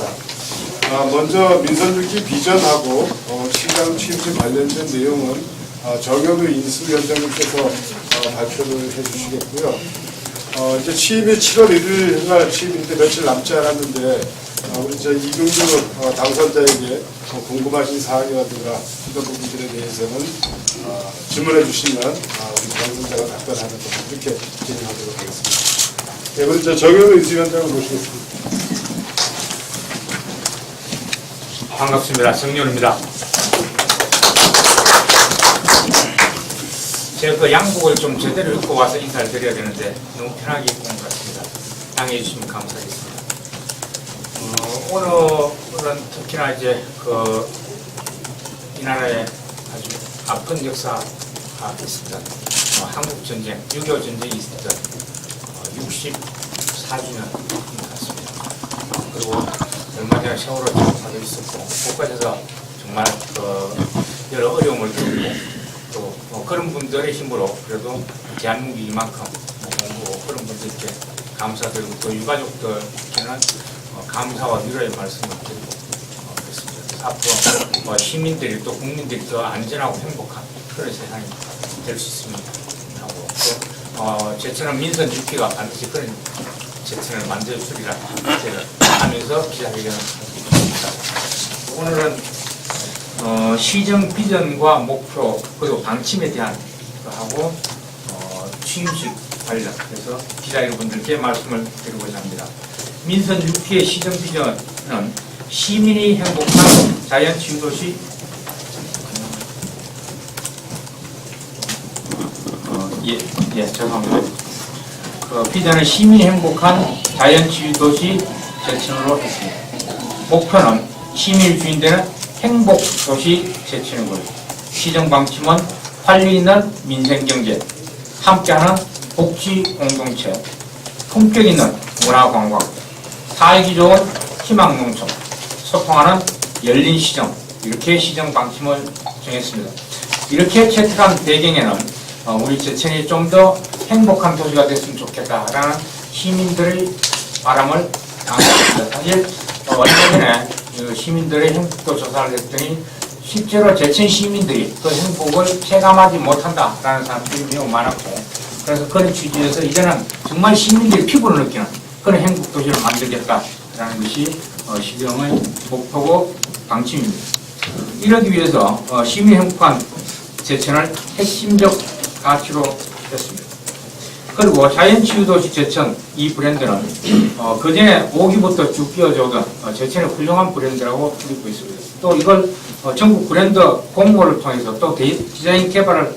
하겠습니다. 먼저 민선6기 비전하고 시장 취임시 관련된 내용은 정현우 인수위원장님께서 발표를 해주시겠고요. 이제 취임이 7월 1일 날 취임인데 며칠 남지 않았는데 우리 이경규 당선자에게 궁금하신 사항이라든가 이런 부분들에 대해서는 질문해 주시면 우리 당선자가 답변하는 것 이렇게 진행하도록 하겠습니다. 네, 먼저 정현우 인수위원장을 모시겠습니다. 반갑습니다. 정윤입니다. 제가 그 양복을 좀 제대로 입고 와서 인사를 드려야 되는데 너무 편하게 입고 온 것 같습니다. 양해해 주시면 감사하겠습니다. 오늘은 특히나 이제 이 나라에 아주 아픈 역사가 있었던 한국전쟁, 6.25 전쟁이 있었던 64주년인 것 같습니다. 그리고 얼마 전에 세월호 참사도 있었고 곳곳에서 정말 여러 어려움을 겪고 또 그런 분들의 힘으로 그래도 대한민국이 이만큼 공부고 그런 분들께 감사드리고 또 유가족들께는 감사와 위로의 말씀을 드리고 그렇습니다. 앞으로 시민들이 또 국민들이 더 안전하고 행복한 그런 세상이 될 수 있습니다. 하고 또 제천은 민선 6기가 반드시 그런 제천을 만들어주리라 하면서 기자회견을 하겠습니다. 오늘은 시정 비전과 목표 그리고 방침에 대한 하고 취임식 관련해서 기자 여러분들께 말씀을 드리고자 합니다. 민선 6기의 시정 비전은 시민이 행복한 자연치유도시 죄송합니다. 비전은 시민이 행복한 자연치유도시 제천으로 했습니다. 목표는 시민이 주인되는 행복도시 제천이고요. 시정방침은 활력 있는 민생경제, 함께하는 복지공동체, 품격 있는 문화관광, 사익이 좋은 희망농촌, 소통하는 열린시정, 이렇게 시정방침을 정했습니다. 이렇게 채택한 배경에는 우리 제천이 좀 더 행복한 도시가 됐으면 좋겠다라는 시민들의 바람을 담았습니다. 사실 얼마 전에 시민들의 행복도 조사를 했더니 실제로 제천 시민들이 그 행복을 체감하지 못한다라는 사람들이 매우 많았고 그래서 그런 취지에서 이제는 정말 시민들이 피부로 느끼는 그런 행복 도시를 만들겠다라는 것이 시정의 목표고 방침입니다. 이러기 위해서 시민 행복한 제천을 핵심적 가치로 했습니다. 그리고 자연치유도시 제천 이 브랜드는 그전에 5기부터 쭉 끼워져오던 제천의 훌륭한 브랜드라고 불리고 있습니다. 또 이걸 전국 브랜드 공모를 통해서 또 디자인 개발을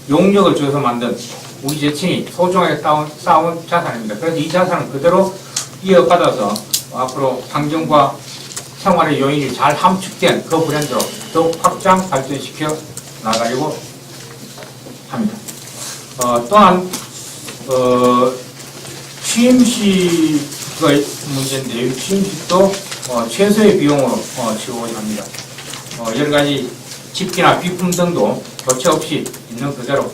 용역을 줘서 만든 우리 제천이 소중하게 쌓아온 자산입니다. 그래서 이 자산을 그대로 이어받아서 앞으로 환경과 생활의 요인이 잘 함축된 그 브랜드로 더욱 확장 발전시켜 나가려고 합니다. 또한 취임식의 문제인데요. 취임식도 최소의 비용으로 치르고자 합니다. 여러 가지 집기나 비품 등도 교체 없이 있는 그대로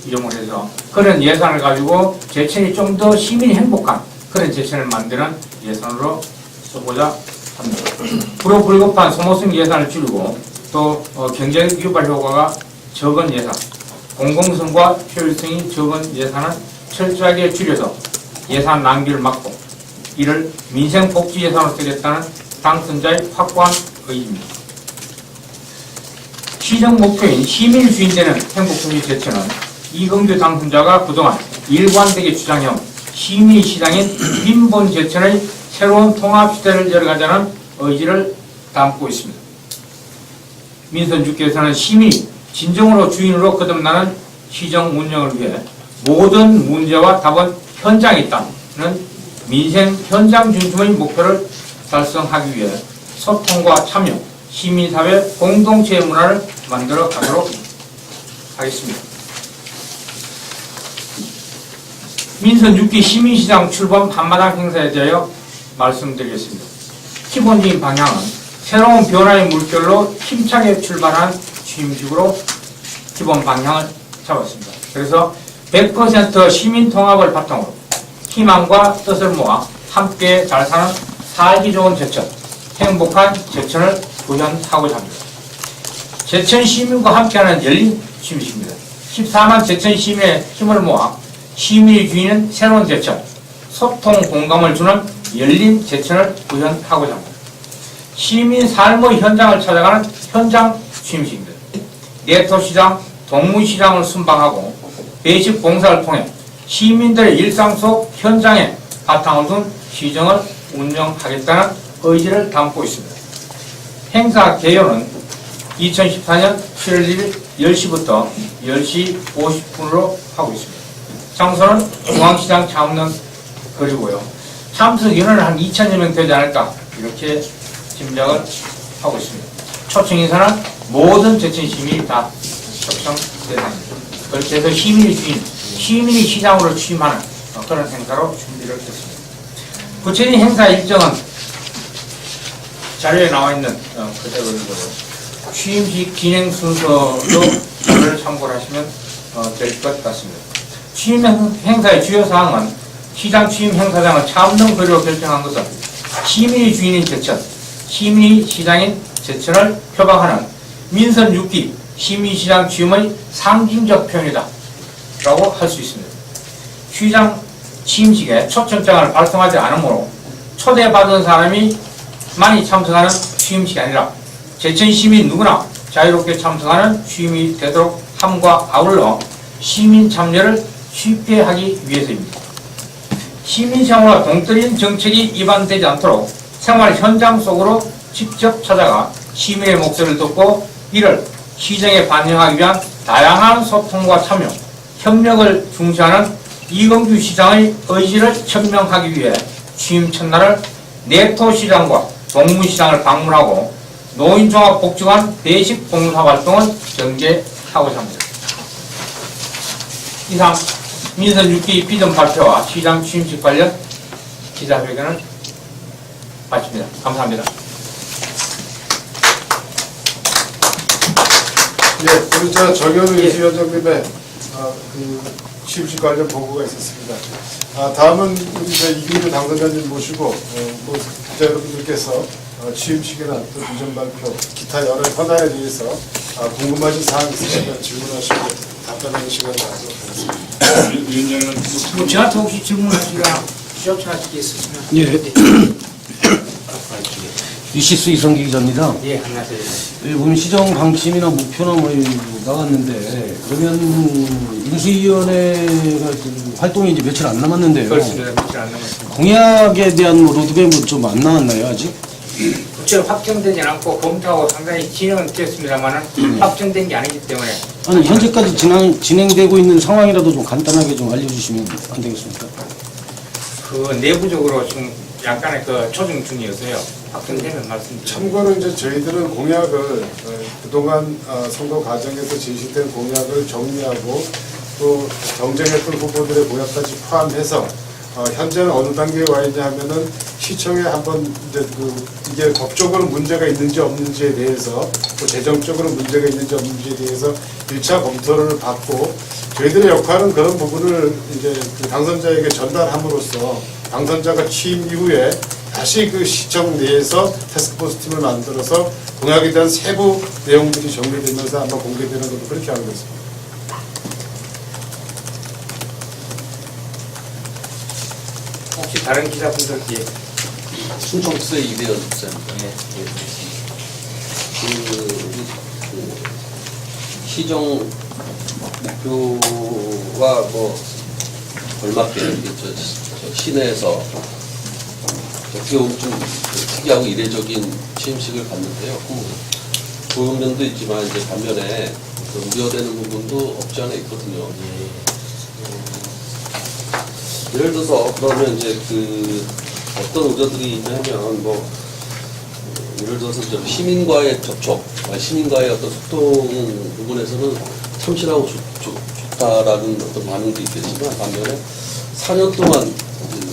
이용을 해서 그런 예산을 가지고 제천이 좀 더 시민이 행복한 그런 제천을 만드는 예산으로 쓰고자 합니다. 불효불급한 소모성 예산을 줄이고 또 경제 유발 효과가 적은 예산, 공공성과 효율성이 적은 예산은 철저하게 줄여서 예산 낭비를 막고 이를 민생복지 예산으로 쓰겠다는 당선자의 확고한 의지입니다. 시정 목표인 시민이 주인되는 행복도시 제천은 이경규 당선자가 그동안 일관되게 주장해온 시민이 시장인 빈본 제천의 새로운 통합시대를 열어가자는 의지를 담고 있습니다. 민선 6기에서는 시민이 진정으로 주인으로 거듭나는 시정 운영을 위해 모든 문제와 답은 현장에 있다는 민생 현장 중심의 목표를 달성하기 위해 소통과 참여, 시민사회 공동체의 문화를 만들어 가도록 하겠습니다. 민선 6기 시민시장 출범 한마당 행사에 대하여 말씀드리겠습니다. 기본적인 방향은 새로운 변화의 물결로 힘차게 출발한 취임식으로 기본 방향을 잡았습니다. 그래서 100% 시민 통합을 바탕으로 희망과 뜻을 모아 함께 잘 사는 살기 좋은 제천, 행복한 제천을 구현하고자 합니다. 제천 시민과 함께하는 열린 취임식입니다. 14만 제천 시민의 힘을 모아 시민이 주인은 새로운 제천, 소통 공감을 주는 열린 제천을 구현하고자 합니다. 시민 삶의 현장을 찾아가는 현장 취임식입니다. 내토시장, 동문시장을 순방하고 배식 봉사를 통해 시민들의 일상 속 현장에 바탕을 둔 시정을 운영하겠다는 의지를 담고 있습니다. 행사 개요는 2014년 7월 1일 10시부터 10시 50분으로 하고 있습니다. 장소는 중앙시장 창릉 거리고요. 참석 인원은 한 2,000여 명 되지 않을까 이렇게 짐작을 하고 있습니다. 초청 인사는 모든 제천 시민이 다 초청 대상입니다. 그렇게 해서 시민이 시장으로 취임하는 그런 행사로 준비를 했습니다. 구체적인 행사 일정은 자료에 나와 있는 그대로이고요. 취임식 진행 순서도 자료를 참고를 하시면 될 것 같습니다. 취임 행사의 주요 사항은 시장 취임 행사장을 참동 거리로 결정한 것은 시민이 주인인 제천, 시민이 시장인 제천을 표방하는 민선 6기 시민시장 취임의 상징적 표현이다 라고 할 수 있습니다. 시장 취임식에 초청장을 발송하지 않으므로 초대받은 사람이 많이 참석하는 취임식이 아니라 제천 시민 누구나 자유롭게 참석하는 취임이 되도록 함과 아울러 시민 참여를 쉽게 하기 위해서입니다. 시민생활과 동떨어진 정책이 위반되지 않도록 생활 현장 속으로 직접 찾아가 시민의 목소리를 듣고 이를 시정에 반영하기 위한 다양한 소통과 참여, 협력을 중시하는 이경규 시장의 의지를 천명하기 위해 취임 첫날을 내토시장과 동문시장을 방문하고 노인종합복지관 배식 봉사 활동을 전개하고자 합니다. 이상 민선 6기 비전 발표와 시장 취임식 관련 기자회견을 마칩니다. 감사합니다. 네, 우리 정현우 인수위원장님의 취임식 관련 보고가 있었습니다. 다음은 우리 이경규 당선자님 모시고 기자 여러분들께서 취임식이나 또 비전 발표, 기타 여러 현안에 대해서 궁금하신 사항이 있으시면 질문하시고 답변하는 시간을 갖도록 하겠습니다. 위원장님, 저한테 혹시 질문하시거나 지적하실 게 있으시면. 예. 유시스 이성기 기자입니다. 예, 안녕하세요. 보면 시정 방침이나 목표나 뭐 나갔는데 그러면 인수위원회가 활동이 이제 며칠 안 남았는데요. 그렇습니다. 며칠 안 남았습니다. 공약에 대한 뭐 로드맵은 좀 안 나왔나요 아직? 구체로 확정되지 않고 검토하고 상당히 진행은 되었습니다만 확정된 게 아니기 때문에. 아니 현재까지 진행되고 있는 상황이라도 좀 간단하게 좀 알려주시면 안 되겠습니까? 그 내부적으로 좀 약간의 그 조정 중이어서요. 확정되면 말씀드립니다. 참고로 이제 저희들은 공약을 그동안 선거 과정에서 제시된 공약을 정리하고 또 경쟁했던 후보들의 공약까지 포함해서 현재는 어느 단계에 와 있냐 하면은 시청에 한번 이제 이게 법적으로 문제가 있는지 없는지에 대해서 또 재정적으로 문제가 있는지 없는지에 대해서 1차 검토를 받고 저희들의 역할은 그런 부분을 이제 당선자에게 전달함으로써 당선자가 취임 이후에 다시 그 시청 내에서 태스크포스 팀을 만들어서 공약에 대한 세부 내용들이 정리되면서 아마 공개되는 것도 그렇게 알고 있습니다. 혹시 다른 기자분들께 충청도의 이대현 기자입니다. 예. 시정 목표와 뭐 걸맞게 저 시내에서 어떻게 보면 좀 특이하고 이례적인 취임식을 갔는데요. 좋은 면도 있지만 이제 반면에 우려되는 부분도 없지 않아 있거든요. 예를 들어서 그러면 이제 어떤 우려들이 있냐면 뭐 예를 들어서 시민과의 접촉, 시민과의 어떤 소통 부분에서는 참신하고 좋다라는 어떤 반응도 있겠지만 반면에 4년 동안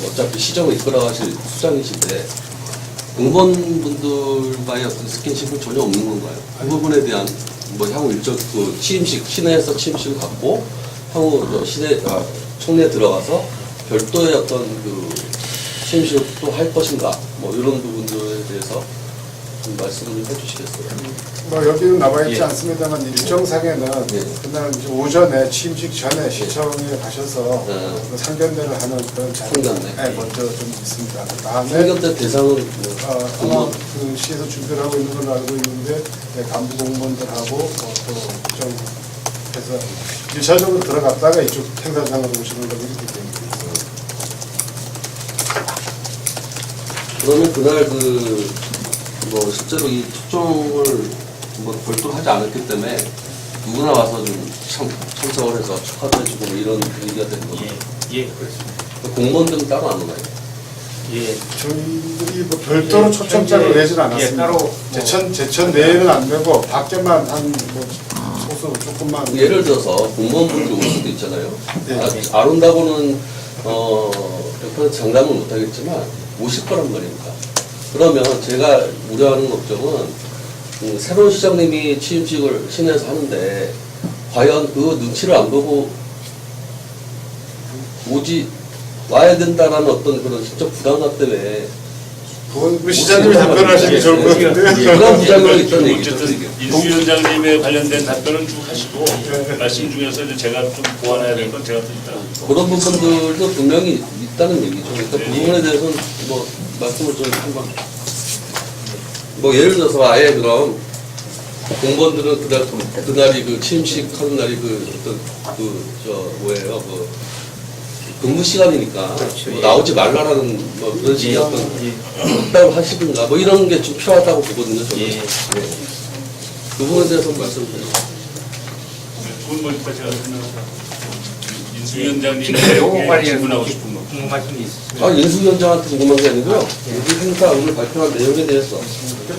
어차피 시정을 이끌어가실 수장이신데 응원분들과의 어떤 스킨십은 전혀 없는 건가요? 그 부분에 대한 뭐 향후 일정 취임식 시내에서 취임식을 갖고 향후 청내에 들어가서 별도의 어떤 취임식을 또 할 것인가 뭐 이런 부분들에 대해서 좀 말씀을 좀 해주시겠어요? 뭐 여기는 나와 있지 예. 않습니다만 일정상에는 예. 그날 이제 오전에 취임식 전에 시청에 가셔서 그 상견례를 하는 그런 자리가 상견례. 먼저 좀 있습니다. 그 다음에 상견례 대상은 아마 그 시에서 준비를 하고 있는 걸로 알고 있는데 간부 공무원들하고 또 일정해서 1차적으로 들어갔다가 이쪽 행사장으로 오시는 걸로 이렇게 됩니다. 그러면 그날 뭐 실제로 이 초청을 뭐 별도로 하지 않았기 때문에 누구나 와서 좀 참석을 해서 축하도 해주고 뭐 이런 얘기가 되는 거죠. 예, 그렇습니다. 공무원들은 따로 안 오나요? 예. 저희들이 뭐 별도로 예, 초청장을 현재, 내지는 않았습니다. 예, 따로 뭐 제천 내에는 안 되고 밖에만 한 뭐 소수 조금만. 예를 들어서 공무원분들이 올 수도 있잖아요. 네. 안 온다고는 100% 장담은 못하겠지만 오실 거란 말입니다. 그러면 제가 우려하는 걱정은 새로운 시장님이 취임식을 시내에서 하는데 과연 그 눈치를 안 보고 와야 된다라는 어떤 그런 심적 부담감 때문에 그건 시장님이 답변하시기 좋을 것 같은데. 그런 부담감이 있다는 얘기죠. 어쨌든 인수위원장님에 관련된 답변은 쭉 하시고 말씀 중에서 이제 제가 좀 보완해야 될 건 제가 또 있다. 그런 부분들도 분명히 있다는 얘기죠. 그러니까 그 부분에 대해서는 뭐 말씀을 좀 한번 뭐 예를 들어서 아예 그럼 공무원들은 그날이 그 취임식 하는 날이 뭐예요 근무 시간이니까 그렇죠. 뭐 나오지 말라라는 뭐 그런 식의 예. 어떤 확답을 하시든가 뭐 이런 게 좀 필요하다고 보거든요. 저는. 예. 네. 그 부분에 대해서 말씀을 드려요. 그건 뭐 제가 인수위원장님에게 요거 관련 질문하고 싶은 거. 궁금하신 게 있으시면 인수위원장한테 궁금한 게 아니고요. 우리 행사 오늘 발표한 내용에 대해서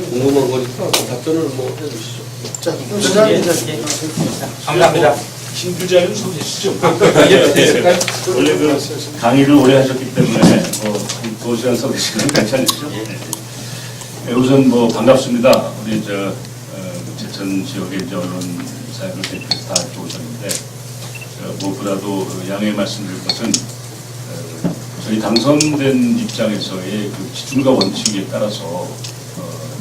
궁금한 거니까 답변을 뭐 해주시죠. 자, 예, 시장님. 예. 감사합니다. 신 부장님 소개시죠. 예. 원래 그 강의를 오래 하셨기 때문에 뭐 2시간 써주시면 괜찮으시죠? 네, 우선 뭐 반갑습니다. 우리 제천 지역의 이제 언론사를 대표해서 다 이렇게 오셨는데 무엇보다도 양해 말씀드릴 것은 저희 당선된 입장에서의 그 기준과 원칙에 따라서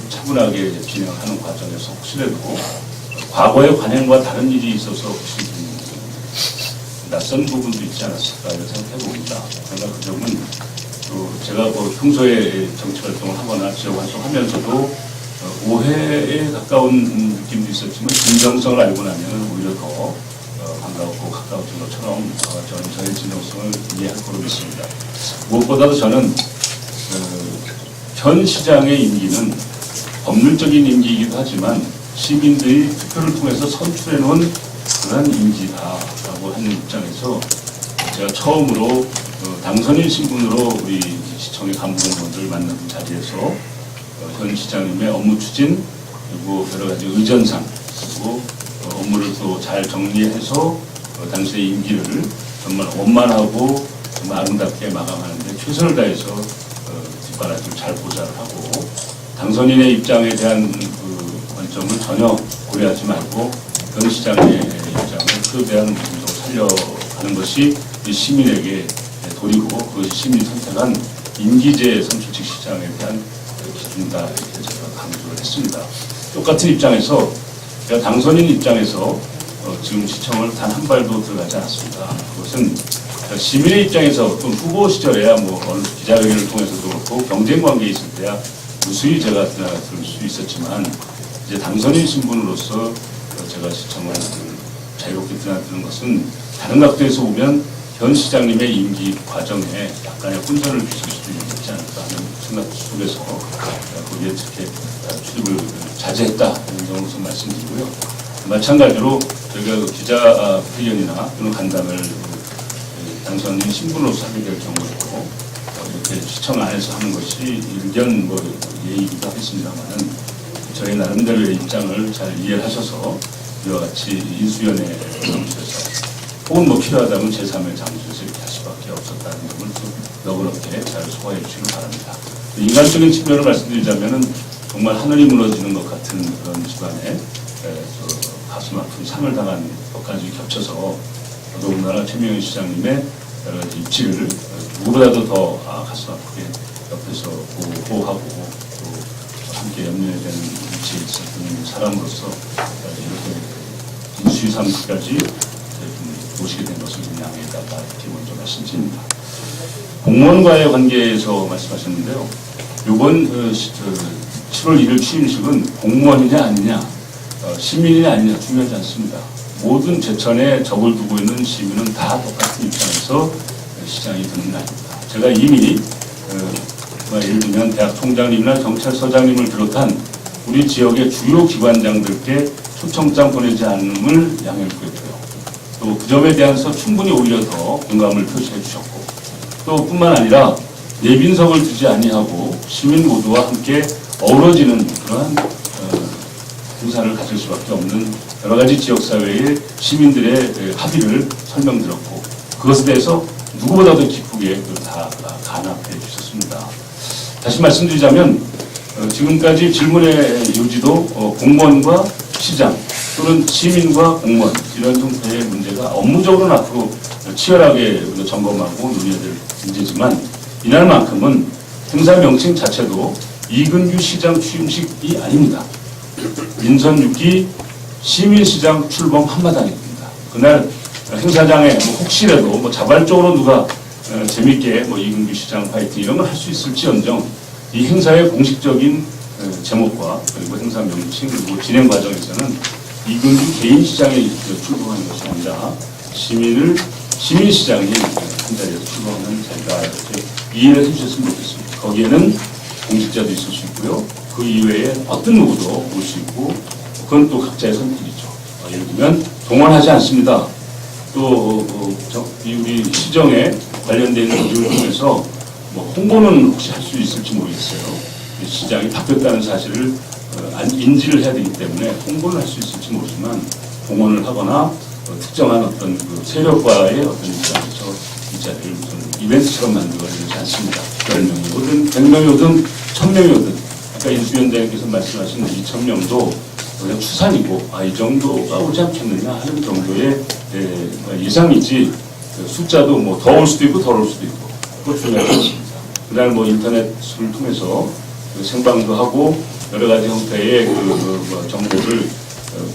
차분하게 진행하는 과정에서 혹시라도 과거의 관행과 다른 일이 있어서 혹시 좀 낯선 부분도 있지 않았을까 이런 생각해 봅니다. 그러나 그 점은 또 제가 뭐 평소에 정치 활동을 하거나 지역 활동하면서도 오해에 가까운 느낌도 있었지만 진정성을 알고 나면 오히려 더 반가웠고 가까워진 것처럼 저는 저의 진정성을 이해할 거로 믿습니다. 무엇보다도 저는 현 시장의 임기는 법률적인 임기이기도 하지만 시민들이 투표를 통해서 선출해놓은 그러한 임기다라고 하는 입장에서 제가 처음으로 당선인 신분으로 우리 시청의 간부공무원들을 만나는 자리에서 현 시장님의 업무 추진 그리고 여러 가지 의전상 그리고 업무를 또 잘 정리해서 당시의 임기를 정말 원만하고 정말 아름답게 마감하는데 최선을 다해서 뒷바라지를 잘 보좌를 하고 당선인의 입장에 대한 그 관점을 전혀 고려하지 말고 현 시장의 입장을 최대한 살려가는 것이 시민에게 도리고 그것이 시민이 선택한 임기제 선출직 시장에 대한 기준이다 이렇게 제가 강조를 했습니다. 똑같은 입장에서 제가 당선인 입장에서 지금 시청을 단 한 발도 들어가지 않았습니다. 그것은 시민의 입장에서 또 후보 시절에야 뭐 기자회견을 통해서도 그렇고 경쟁 관계에 있을 때야 무수히 제가 들을 수 있었지만 이제 당선인 신분으로서 제가 시청을 자유롭게 드나드는 것은 다른 각도에서 보면 현 시장님의 임기 과정에 약간의 혼선을 주실 수도 있지 않을까 하는 생각 속에서 거기에 이렇게 출입을 자제했다 이런 점으로서 말씀드리고요. 마찬가지로 저희가 기자회견이나 또는 간담회를 당선인 신분으로서 하게 될 경우에도 이렇게 시청 안에서 하는 것이 일견 뭐 예의이기도 하겠습니다만은 저희 나름대로의 입장을 잘 이해하셔서 이와 같이 인수위원회 장소에서 혹은 뭐 필요하다면 제3의 장소에서 이렇게 할 수밖에 없었다는 점을 너그럽게 잘 소화해 주시기 바랍니다. 인간적인 측면을 말씀드리자면은 정말 하늘이 무너지는 것 같은 그런 집안에 가슴 아픈 상을 당한 것까지 겹쳐서 더더군다나 최명희 시장님의 여러 가지 입지를 누구보다도 더 가슴 아프게 옆에서 보호하고 또 함께 염려해야 되는 위치에 있었던 사람으로서 이렇게 인수위 사무실까지 모시게 된 것을 양해에다가 이렇게 먼저 말씀드립니다. 공무원과의 관계에서 말씀하셨는데요. 이번 7월 1일 취임식은 공무원이냐 아니냐, 시민이냐 아니냐 중요하지 않습니다. 모든 제천에 적을 두고 있는 시민은 다 똑같은 입장에서 시장이 되는 날입니다. 제가 이미 예를 들면 대학 총장님이나 경찰서장님을 비롯한 우리 지역의 주요 기관장들께 초청장 보내지 않음을 양해를 구했고요. 또 그 점에 대해서 충분히 오히려 더 공감을 표시해 주셨고, 또 뿐만 아니라 내빈석을 두지 아니하고 시민 모두와 함께 어우러지는 그러한 행사를 가질 수밖에 없는 여러 가지 지역사회의 시민들의 합의를 설명드렸고, 그것에 대해서 누구보다도 기쁘게 다 간합해 주셨습니다. 다시 말씀드리자면 지금까지 질문의 요지도 공무원과 시장 또는 시민과 공무원 이런 형태의 문제가 업무적으로는 앞으로 치열하게 점검하고 논의해야 될 문제지만, 이날만큼은 행사 명칭 자체도 이근규 시장 취임식이 아닙니다. 인선 6기 시민시장 출범 한마당입니다. 그날 행사장에 혹시라도 자발적으로 누가 재밌게 이근규 시장 파이팅 이런 걸 할 수 있을지언정 이 행사의 공식적인 제목과 그리고 행사 명칭 그리고 진행 과정에서는 이근규 개인 시장에 출범하는 것이 아니라 시민시장이 한 자리에서 출범하는 자리다, 이렇게 이해를 해주셨으면 좋겠습니다. 거기에는 공직자도 있을 수 있고요. 그 이외에 어떤 누구도 올 수 있고, 그건 또 각자의 선택이죠. 예를 들면 동원하지 않습니다. 또 우리 시정에 관련된 일을 통해서 홍보는 혹시 할 수 있을지 모르겠어요. 시장이 바뀌었다는 사실을 인지를 해야 되기 때문에 홍보를 할 수 있을지 모르지만, 동원을 하거나 특정한 어떤 세력과의 어떤 입장에서 이 자리를 무슨 이벤트처럼 만들어지지 않습니다. 10명이 오든 100명이 오든 1000명이 오든, 아까 인수위원장님께서 말씀하신 2000명도 그냥 추산이고 이 정도가 오지 않겠느냐 하는 정도의 예상이지, 숫자도 더 올 수도 있고 덜 올 수도 있고 그것 중요하지 않습니다. 그날 인터넷을 통해서 생방도 하고 여러 가지 형태의 정보를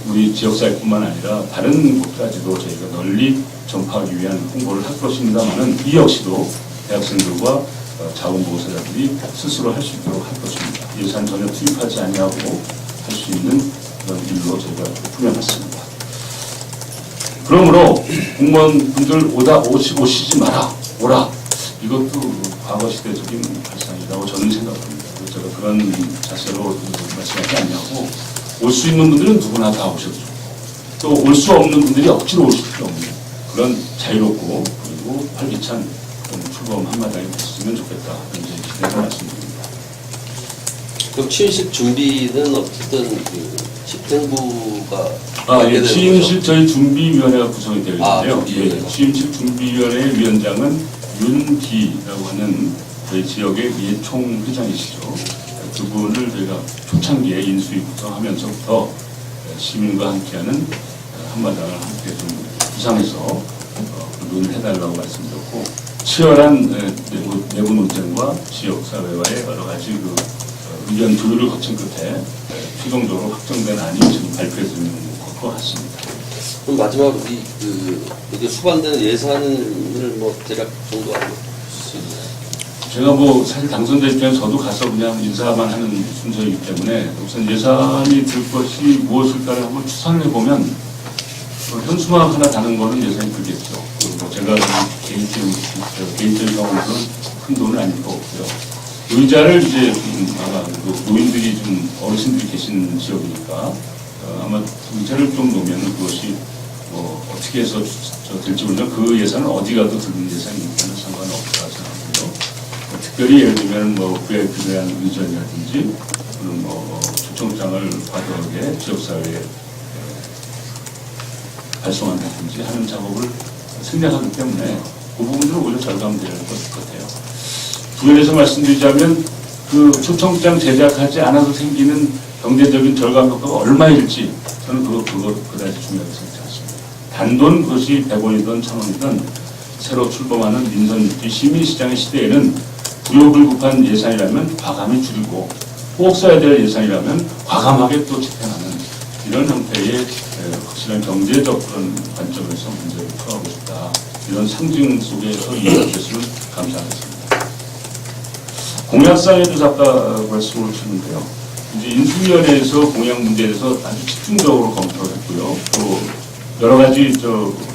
우리 지역사회뿐만 아니라 다른 곳까지도 저희가 널리 전파하기 위한 홍보를 할 것입니다만은, 이 역시도 대학생들과 자원보호사들이 스스로 할 수 있도록 할 것입니다. 예산 전혀 투입하지 아니하고 할 수 있는 그런 일로 저희가 꾸며놨습니다. 그러므로 공무원분들 오시지 마라, 오라. 이것도 과거 시대적인 발상이라고 저는 생각합니다. 제가 그런 자세로 말씀하지 않냐고, 올 수 있는 분들은 누구나 다 오셔도 좋고, 또 올 수 없는 분들이 억지로 오실 필요 없는 그런 자유롭고 그리고 활기찬 출범 한마당이 됐으면 좋겠다, 이제 기대를 말씀드립니다. 그럼 취임식 준비는 어쨌든 집행부가 취임식 저희 준비위원회가 구성이 되어 있는데요. 준비위원회가. 취임식 준비위원회 위원장은 윤기라고 하는 저희 지역의 예총회장이시죠. 그분을 저희가 초창기에 인수위 구성하면서부터 시민과 함께하는 한마당을 함께 좀 구상해서 논의를 해달라고 말씀드렸고, 치열한 내부 논쟁과 지역사회와의 여러 가지 의견 조율을 거친 끝에 최종적으로 확정된 안이 지금 발표해서 있는 것 같습니다. 그럼 마지막으로 이게 수반되는 예산을 대략 정도 알고 있습니다. 제가 사실 당선자 입장에서 저도 가서 그냥 인사만 하는 순서이기 때문에 우선 예산이 들 것이 무엇일까를 한번 추산을 해보면 현수막 하나 다는 거는 예산이 들겠죠. 그리고 제가 개인적인 경우는 큰 돈은 아닐 것 같고요. 의자를 이제 아마 노인들이 좀 어르신들이 계신 지역이니까 아마 의자를 좀 놓으면 그것이 어떻게 해서 될지 모르지만 그 예산은 어디 가도 드는 예산이니까는 상관없다 생각하고요. 특별히 예를 들면 그에 대한 의전이라든지 또는 초청장을 과도하게 지역사회에 발송한다든지 하는 작업을 생략하기 때문에 그 부분들은 오히려 절감될 것 같아요. 부연해서 말씀드리자면 그 초청장 제작하지 않아도 생기는 경제적인 절감 효과가 얼마일지 저는 그거 그다지 중요하게 생각하지 않습니다. 단돈 그것이 100원이든 1000원이든 새로 출범하는 민선 시민시장의 시대에는 불효불급한 예산이라면 과감히 줄이고 꼭 써야 될 예산이라면 과감하게 또 집행하는 이런 형태의 확실한 경제적 그런 관점에서 문제를 풀어가고 싶다. 이런 상징 속에서 이해해 주셨으면 감사하겠습니다. 공약상에도 아까 말씀을 주셨는데요. 이제 인수위원회에서 공약 문제에 대해서 아주 집중적으로 검토를 했고요. 또 여러 가지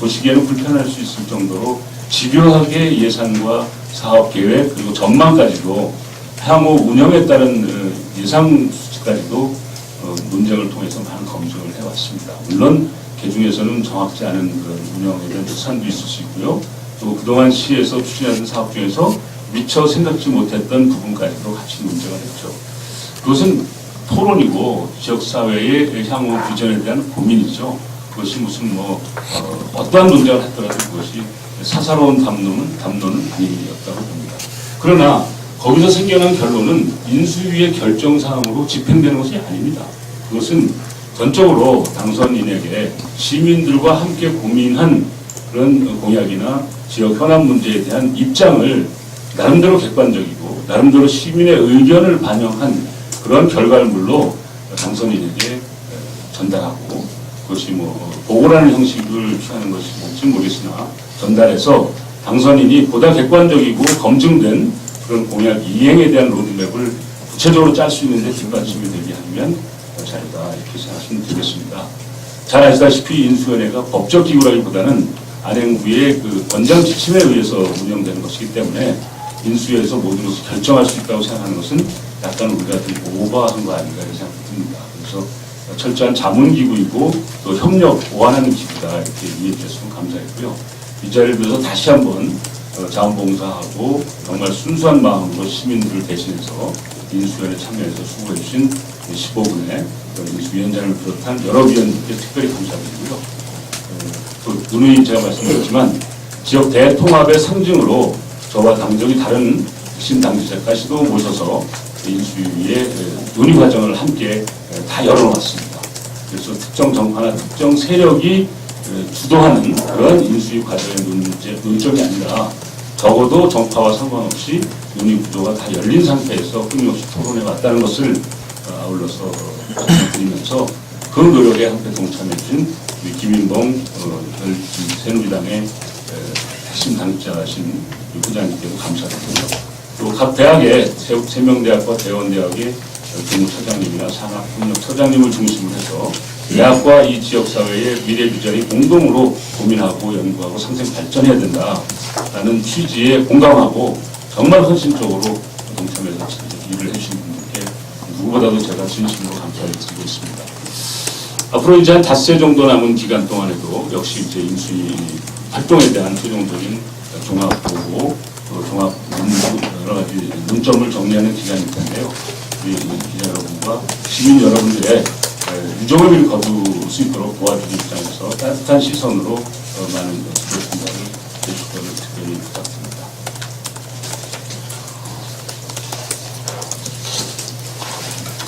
보시기에는 불편할 수 있을 정도로 집요하게 예산과 사업 계획 그리고 전망까지도 향후 운영에 따른 예상 수치까지도 논쟁을 통해서 많은 검증을 해왔습니다. 물론 그 중에서는 정확지 않은 그런 운영에 대한 예산도 있을 수 있고요. 또 그동안 시에서 추진하던 사업 중에서 미처 생각지 못했던 부분까지도 같이 논쟁을 했죠. 그것은 토론이고 지역사회의 향후 비전에 대한 고민이죠. 그것이 무슨 어떠한 논쟁을 하더라도 그것이 사사로운 담론은 아니었다고 봅니다. 그러나 거기서 생겨난 결론은 인수위의 결정사항으로 집행되는 것이 아닙니다. 그것은 전적으로 당선인에게 시민들과 함께 고민한 그런 공약이나 지역 현안 문제에 대한 입장을 나름대로 객관적이고 나름대로 시민의 의견을 반영한 그런 결과물로 당선인에게 전달하고 그것이 보고라는 형식을 취하는 것인지 모르겠으나 전달해서 당선인이 보다 객관적이고 검증된 그런 공약 이행에 대한 로드맵을 구체적으로 짤 수 있는데 뒷받침이 되게 하면 자리다 이렇게 생각하시면 되겠습니다. 잘 아시다시피 인수위원회가 법적 기구라기보다는 안행부의 그 권장 지침에 의해서 운영되는 것이기 때문에 인수위에서 모든 것을 결정할 수 있다고 생각하는 것은 약간 우리가 좀 오버한 거 아닌가 이런 생각이 듭니다. 그래서 철저한 자문기구이고 또 협력 보완하는 기구다 이렇게 이해해 주셨으면 감사했고요. 이 자리를 빌어서 다시 한번 자원봉사하고 정말 순수한 마음으로 시민들을 대신해서 인수위원회 참여해서 수고해 주신 15분의 인수위원장을 비롯한 여러 위원들께 특별히 감사드리고요. 또 누누이 제가 말씀드렸지만 지역 대통합의 상징으로 저와 당적이 다른 신당지자까지도 모셔서 인수위의 논의 과정을 함께 다 열어놨습니다. 그래서 특정 정파나 특정 세력이 주도하는 그런 인수위 과정의 논점이 아니라 적어도 정파와 상관없이 논의 구조가 다 열린 상태에서 끊임없이 토론해 왔다는 것을 아울러서 말씀드리면서 그 노력에 함께 동참해 주신 김인봉 새누리당의 핵심 당직자신 부장님께도 감사드리고요. 또 각 대학의 세명대학과 대원대학의 교무처장님이나 산학협력처장님을 중심으로 해서 대학과 이 지역사회의 미래 비전이 공동으로 고민하고 연구하고 상생 발전해야 된다라는 취지에 공감하고 정말 헌신적으로 동참해서 일을 해주신 분들께 누구보다도 제가 진심으로 감사를 드리고 있습니다. 앞으로 이제 한 닷새 정도 남은 기간 동안에도 역시 이제 인수위 활동에 대한 최종적인 종합보고, 종합 여러 가지 논점을 정리하는 기간일 텐데요. 우리 기자 여러분과 시민 여러분들의 유종을 거둘 수 있도록 도와주는 입장에서 따뜻한 시선으로 많은 지도 분야를 해주실 것을 특별히 부탁드립니다.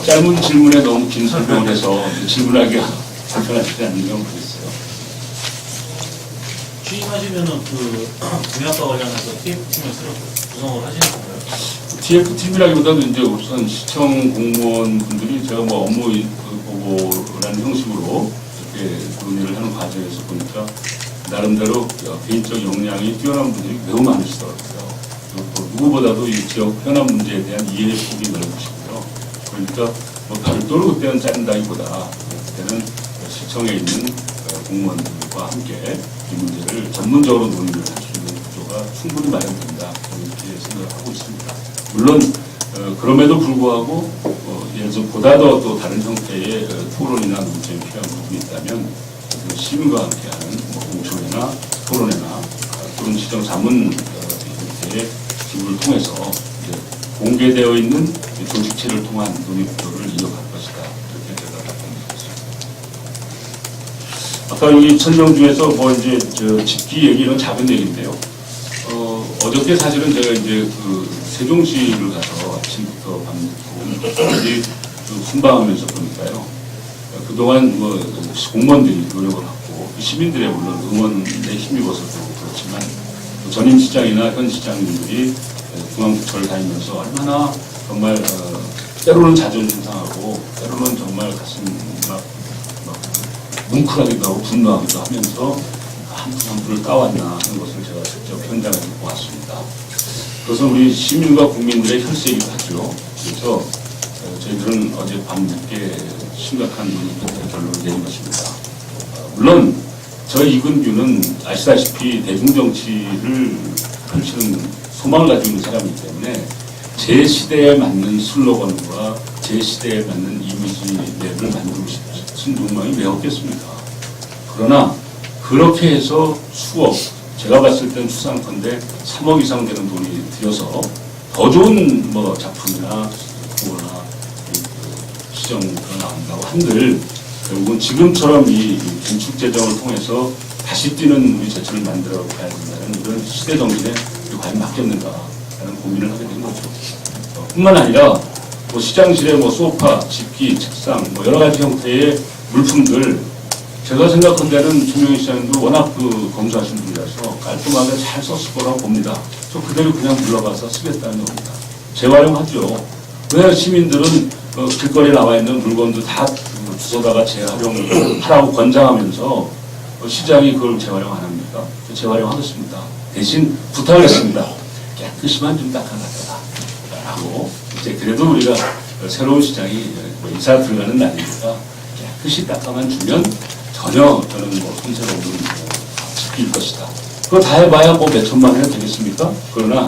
짧은 질문에 너무 긴 설명을 해서 질문하기가 불편하시지 않으면 모르겠어요. 취임하시면은 그 공약과 관련해서 TF팀을 구성을 하시는 건가요? TF팀이라기보다도 이제 우선 시청 공무원분들이 제가 업무 보고라는 형식으로 이렇게 논의를 하는 과정에서 보니까 나름대로 개인적 역량이 뛰어난 분들이 매우 많으시더라고요. 그리고 또 누구보다도 이 지역 현안 문제에 대한 이해 폭이 넓으시고요. 그러니까 별도로 그때는 짜린다기보다 그때는 시청에 있는 공무원들과 함께 이 문제를 전문적으로 논의를 할 수 있는 구조가 충분히 마련된다 이렇게 생각을 하고 있습니다. 물론 그럼에도 불구하고 예를 들어 보다 더 또 다른 형태의 토론이나 논쟁이 필요한 부분이 있다면 시민과 함께하는 공청회나 토론회나 또는 시정 자문 형태의 기구를 통해서 이제 공개되어 있는 조직체를 통한 논의 구조를 이어갈 것이다 이렇게 제가 답변드리겠습니다. 아까 여기 설명 중에서 이제 집기 얘기는 작은 얘기인데요. 어저께 사실은 제가 이제 그 세종시를 가서 아침부터 밤늦게 순방하면서 보니까요. 그동안 공무원들이 노력을 하고 시민들의 물론 응원에 힘입어서도 그렇지만 전임 시장이나 현 시장님들이 중앙부처를 다니면서 얼마나 정말 때로는 자존심 상하고 때로는 정말 가슴 막 뭉클하기도 하고 분노하기도 하면서 한 분 한 분을 따왔나 하는 것을 제가 직접 현장에서 보았습니다. 그것은 우리 시민과 국민들의 혈세이기도 하죠. 그래서 저희들은 어제 밤늦게 심각한 결론을 내린 것입니다. 물론 저희 이근규는 아시다시피 대중정치를 펼치는 소망을 가지고 있는 사람이기 때문에 제 시대에 맞는 슬로건과 제 시대에 맞는 이미지 맵을 만들고 싶은 욕망이 왜 없겠습니까? 그러나 그렇게 해서 수억, 제가 봤을 땐 추상컨대 3억 이상 되는 돈이 들여서 더 좋은 뭐 작품이나 후보나 시정가 나온다고 한들 결국은 지금처럼 이 긴축 재정을 통해서 다시 뛰는 우리 제철을 만들어 가야 된다는 이런 시대 정신에 과연 맞겠는가라는 고민을 하게 된 거죠. 뿐만 아니라 뭐 시장실에 뭐 소파, 집기, 책상 뭐 여러 가지 형태의 물품들 제가 생각한 데는 주명희 시장님도 워낙 검수하신 분이라서 깔끔하게 잘 썼을 거라고 봅니다. 저 그대로 그냥 물러가서 쓰겠다는 겁니다. 재활용하죠. 왜 시민들은 길거리에 나와 있는 물건도 다 주워다가 재활용하라고 권장하면서 시장이 그걸 재활용 안 합니까? 재활용하겠습니다. 대신 부탁을 했습니다. 깨끗이만 좀 닦아놨다 라고 이제 그래도 우리가 새로운 시장이 이사 들어가는 날이니까 깨끗이 닦아만 주면 전혀 저는 뭐 손색 없는 집일 것이다. 그거 다 해봐야 뭐 몇 천만 원이 되겠습니까? 그러나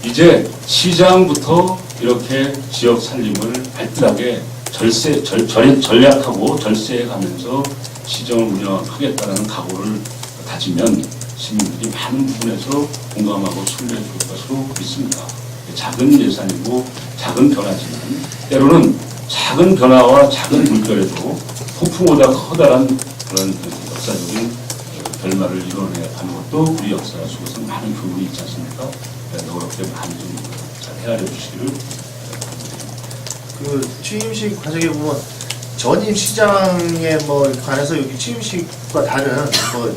이제 시장부터 이렇게 지역 살림을 알뜰하게 전략하고 절세해 가면서 시정을 운영하겠다는 각오를 다지면 시민들이 많은 부분에서 공감하고 신뢰해 줄 것으로 믿습니다. 작은 예산이고 작은 변화지만 때로는 작은 변화와 작은 물결에도 폭풍보다 커다란 그런 역사적인 결말을 이뤄내야 하는 것도 우리 역사 속에서 많은 교훈이 있지 않습니까? 노력에 많이 좀 잘 헤아려 주시기를. 그 취임식 과정에 보면 전임 시장에 뭐 관해서 여기 취임식과 다른 뭐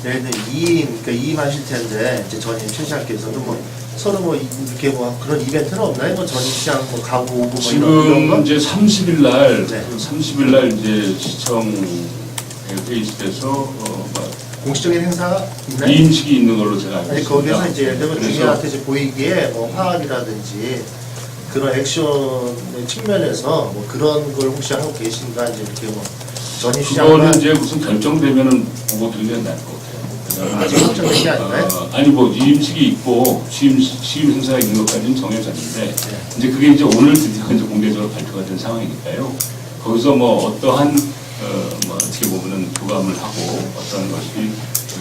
예를 들어 2인 그러니까 2임하실 텐데 이제 전임 최 시장께서도 뭐 서로 뭐 이렇게 뭐 그런 이벤트는 없나요? 뭐 전임 시장 뭐 가고 오고 뭐 이런 거? 지금 이제 30일 날, 네. 30일 날 이제 시청 회의실에서 공식적인 행사가 있나요? 이임식이 있는 걸로 제가 알고 아니 있습니다. 거기서 이제 예를 들면 그래서 주민한테 이제 보이기에 뭐 화합이라든지 그런 액션의 측면에서 뭐 그런 걸 혹시 하고 계신가 이제 이렇게 뭐 전임 시장과 그거는 이제 무슨 결정되면은 보고 드리면 나을 것 같아요. 아직 결정된 게 아닌가요? 아니 뭐 이임식이 있고 취임 행사가 있는 것까지는 정해졌는데 네. 이제 그게 이제 오늘 드디어 이제 공개적으로 발표가 된 상황이니까요. 거기서 뭐 어떠한 뭐 어떻게 보면은 교감을 하고 어떤 것이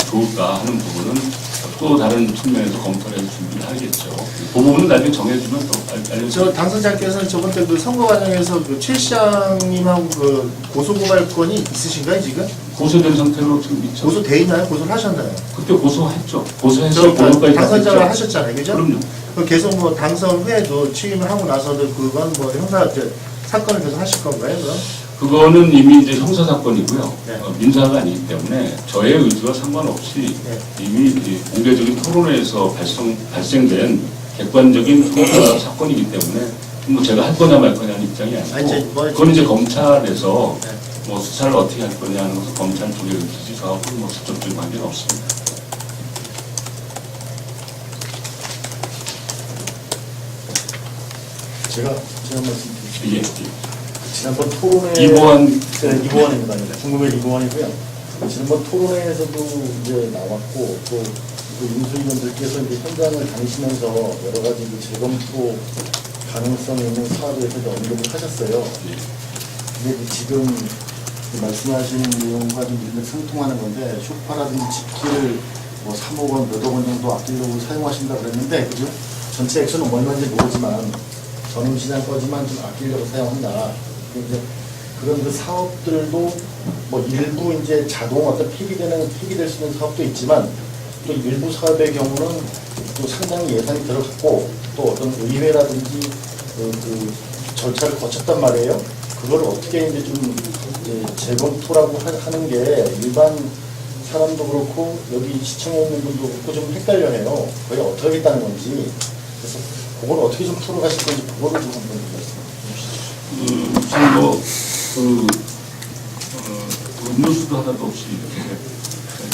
좋을까 하는 부분은 또 다른 측면에서 검토를 해서 준비를 하겠죠. 그 부분은 나중에 정해주면 또 저 알려주세요. 당선자께서는 저번 때 그 선거 과정에서 그 최 시장님하고 그 고소고발권이 있으신가요 지금? 고소된 상태로 지금 있죠. 고소돼 있나요? 고소를 하셨나요? 그때 고소했죠. 고소해서 저 보도까지 당선자가 했죠. 하셨잖아요, 그죠? 그럼요. 그럼 계속 뭐 당선 후에도 취임을 하고 나서도 그건 뭐 형사 이제 사건을 계속 하실 건가요, 그럼? 그거는 이미 이제 형사 사건이고요. 네. 민사가 아니기 때문에 저의 의지와 상관없이 네. 이미 이 공개적인 토론회에서 발생된 객관적인 형사 사건이기 때문에 뭐 제가 할 거냐 말 거냐는 입장이 아니고 아니, 이제 뭐 그건 이제 검찰에서 네. 뭐 수사를 어떻게 할 거냐 하는 것은 검찰 쪽의 의지지 저하고 뭐 직접적인 관계는 없습니다. 제가 말씀드리겠습니다. 예, 예. 지난번 토론회 이보안 이보안입니다. 중국의 이보안이고요. 지난번 토론회에서도 이제 나왔고 또 인수위원들께서 이제 현장을 다니시면서 여러 가지 그 재검토 가능성이 있는 사업에 대해서 언급을 하셨어요. 근데 지금 말씀하신 내용과 좀 일맥상통하는 건데 쇼파라든지 집기를 뭐 3억 원, 몇억 원 정도 아끼려고 사용하신다 그랬는데 그죠? 전체 액수는 얼마인지 모르지만 전임 시장 거지만 좀 아끼려고 사용한다. 이제 그런 그 사업들도 뭐 일부 이제 자동 어떤 폐기될 수 있는 사업도 있지만 또 일부 사업의 경우는 또 상당히 예산이 들어갔고 또 어떤 의회라든지 그 절차를 거쳤단 말이에요. 그걸 어떻게 이제 좀 이제 재검토라고 하는 게 일반 사람도 그렇고 여기 시청에 있는 분도 그렇고 좀 헷갈려해요. 그게 어떻게 하겠다는 건지. 그래서 그걸 어떻게 좀 풀어가실 건지 그거를 좀 한번 말씀해 주시죠. 우선 뭐, 음료수도 하나도 없이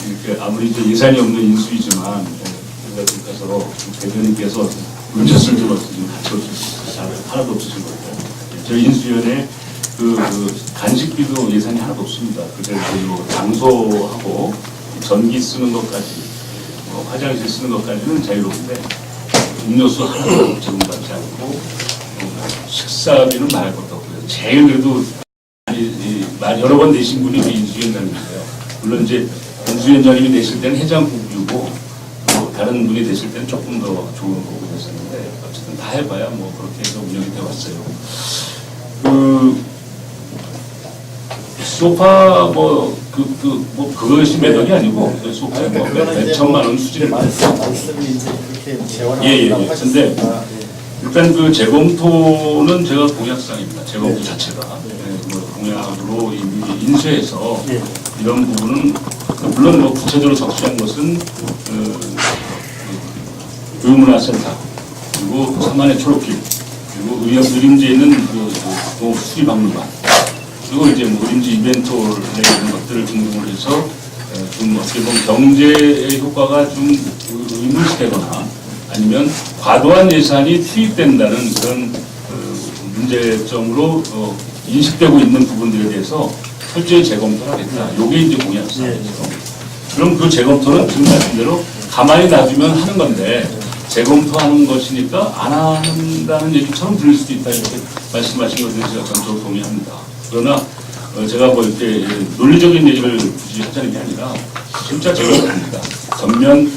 이렇게 아무리 이제 예산이 없는 인수이지만 우리가 좀 가서 대표님께서 음료수를 좀 갖춰주시면 하나도 없으신 거고 저희 인수위원회 그 간식비도 예산이 하나도 없습니다. 그래서 뭐 장소하고 전기 쓰는 것까지 뭐 화장실 쓰는 것까지는 자유로운데 음료수 하나도 제공받지 않고 식사비는 말할 것도 없고요. 제일 그래도 많이 여러 번 내신 분이 우리 인수위원장님이세요. 물론 이제 인수위원장님이 내실 때는 해장국이고 또 다른 분이 내실 때는 조금 더 좋은 거고 됐었는데 어쨌든 다 해봐야 뭐 그렇게 해서 운영이 되어 왔어요. 소파 그것이 매덕이 아니고 소파에 뭐 몇천만 원 수준의 말씀이 이제 그렇게 재원하고 예. 하셨으니까 근데 일단 그 재검토는 제가 공약상입니다. 재검토 자체가 뭐 공약으로 이미 인쇄해서 이런 부분은 물론 뭐 구체적으로 적시한 것은 교육문화센터 그리고 삼만의 초록길 그리고 의림지에 있는 그 수리박물관 그리고 이제 뭐 의림지 이벤트홀에 있는 것들을 중심으로 해서 좀 어떻게 보면 경제의 효과가 좀 의무시되거나 아니면 과도한 예산이 투입된다는 그런 문제점으로 인식되고 있는 부분들에 대해서 철저히 재검토를 하겠다. 이게 이제 공약사항이죠. 그럼 그 재검토는 지금 말씀대로 가만히 놔두면 하는 건데 재검토하는 것이니까 안 한다는 얘기처럼 들릴 수도 있다 이렇게 말씀하신 것에 제가 전적으로 동의합니다. 그러나 제가 뭐 이렇게 논리적인 얘기를 굳이 하자는 게 아니라 진짜 재검토입니다. 전면